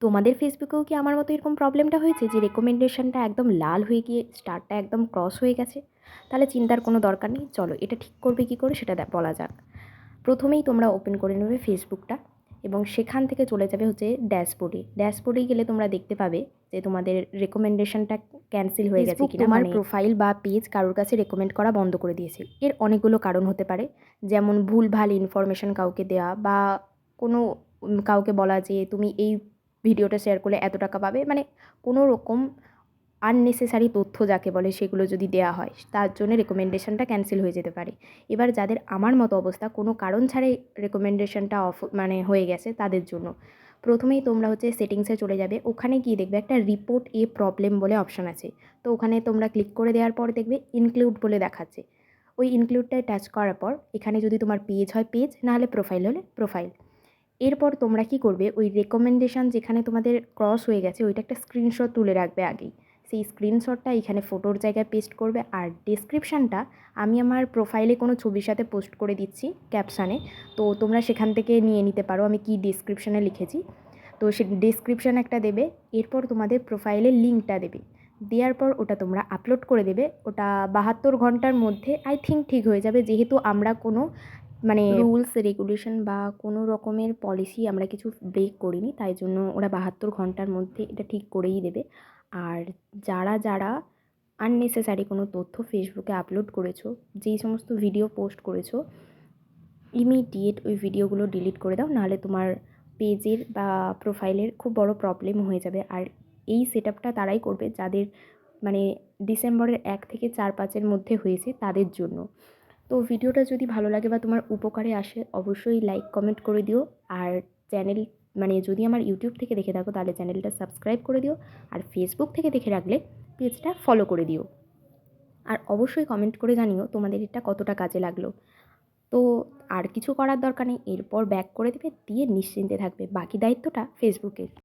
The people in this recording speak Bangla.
তোমাদের ফেসবুকেও কি আমার মতো এরকম প্রবলেমটা হয়েছে যে রেকমেন্ডেশনটা একদম লাল হয়ে গিয়ে স্টারটা একদম ক্রস হয়ে গেছে? তাহলে চিন্তার কোনো দরকার নেই, চলো এটা ঠিক করবে কী করে সেটা বলা যাক। প্রথমেই তোমরা ওপেন করে নেবে ফেসবুকটা এবং সেখান থেকে চলে যাবে হচ্ছে ড্যাশবোর্ডে গেলে তোমরা দেখতে পাবে যে তোমাদের রেকমেন্ডেশনটা ক্যান্সেল হয়ে গেছে কিনা, তোমার প্রোফাইল বা পেজ কারোর কাছে রেকমেন্ড করা বন্ধ করে দিয়েছে। এর অনেকগুলো কারণ হতে পারে, যেমন ভুলভাল ইনফরমেশন কাউকে দেওয়া বা কোনো কাউকে বলা যে তুমি এই ভিডিওটা শেয়ার করলে এত টাকা পাবে, মানে কোনো রকম আননেসেসারি তথ্য যাকে বলে সেগুলো যদি দেওয়া হয় তার জন্য রেকমেন্ডেশনটা ক্যান্সেল হয়ে যেতে পারে। এবার যাদের আমার মতো অবস্থা, কোনো কারণ ছাড়াই রেকমেন্ডেশনটা অফ মানে হয়ে গেছে, তাদের জন্য প্রথমেই তোমরা হচ্ছে সেটিংসে চলে যাবে। ওখানে গিয়ে দেখবে একটা রিপোর্ট এ প্রবলেম বলে অপশান আছে। তো ওখানে তোমরা ক্লিক করে দেওয়ার পর দেখবে ইনক্লুড বলে দেখাচ্ছে। ওই ইনক্লুডটায় টাচ করার পর এখানে যদি তোমার পেজ হয় পেজ, নাহলে প্রোফাইল হলে প্রোফাইল। এরপর তোমরা কি করবে, ওই রেকমেন্ডেশন যেখানে তোমাদের ক্রস হয়ে গেছে ওইটা একটা স্ক্রিনশট তুলে রাখবে আগেই। সেই স্ক্রিনশটটা এখানে ফটোর জায়গায় পেস্ট করবে। আর ডেসক্রিপশানটা আমি আমার প্রোফাইলে কোনো ছবির সাথে পোস্ট করে দিচ্ছি ক্যাপশানে, তো তোমরা সেখান থেকে নিয়ে নিতে পারো আমি কি ডেসক্রিপশানে লিখেছি। তো সে ডেসক্রিপশান একটা দেবে। এরপর তোমাদের প্রোফাইলের লিঙ্কটা দেবে। দেওয়ার পর ওটা তোমরা আপলোড করে দেবে। ওটা 72 ঘন্টার মধ্যে আই থিঙ্ক ঠিক হয়ে যাবে, যেহেতু আমরা কোনো মানে রুলস রেগুলেশন বা কোনো রকমের পলিসি আমরা কিছু ব্রেক করিনি, তাই জন্য ওরা 72 ঘন্টার মধ্যে এটা ঠিক করেই দেবে। আর যারা আননেসেসারি কোনো তথ্য ফেসবুকে আপলোড করেছো, যেই সমস্ত ভিডিও পোস্ট করেছো, ইমিডিয়েট ওই ভিডিওগুলো ডিলিট করে দাও, নাহলে তোমার পেজের বা প্রোফাইলের খুব বড় প্রবলেম হয়ে যাবে। আর এই সেটআপটা তারাই করবে যাদের মানে ডিসেম্বরের 1 থেকে 4-5-এর মধ্যে হয়েছে, তাদের জন্য। তো ভিডিওটা যদি ভালো লাগে বা তোমার উপকারে আসে অবশ্যই লাইক কমেন্ট করে দিও। আর চ্যানেল মানে যদি আমার ইউটিউব থেকে দেখে থাকো তাহলে চ্যানেলটা সাবস্ক্রাইব করে দিও। আর ফেসবুক থেকে দেখে রাখলে পেজটা ফলো করে দিও। আর অবশ্যই কমেন্ট করে জানিও তোমাদের এটা কতটা কাজে লাগলো। তো আর কিছু করার দরকার নেই, এরপর ব্যাক করে দেবে, দিয়ে নিশ্চিন্তে থাকবে, বাকি দায়িত্বটা ফেসবুকের।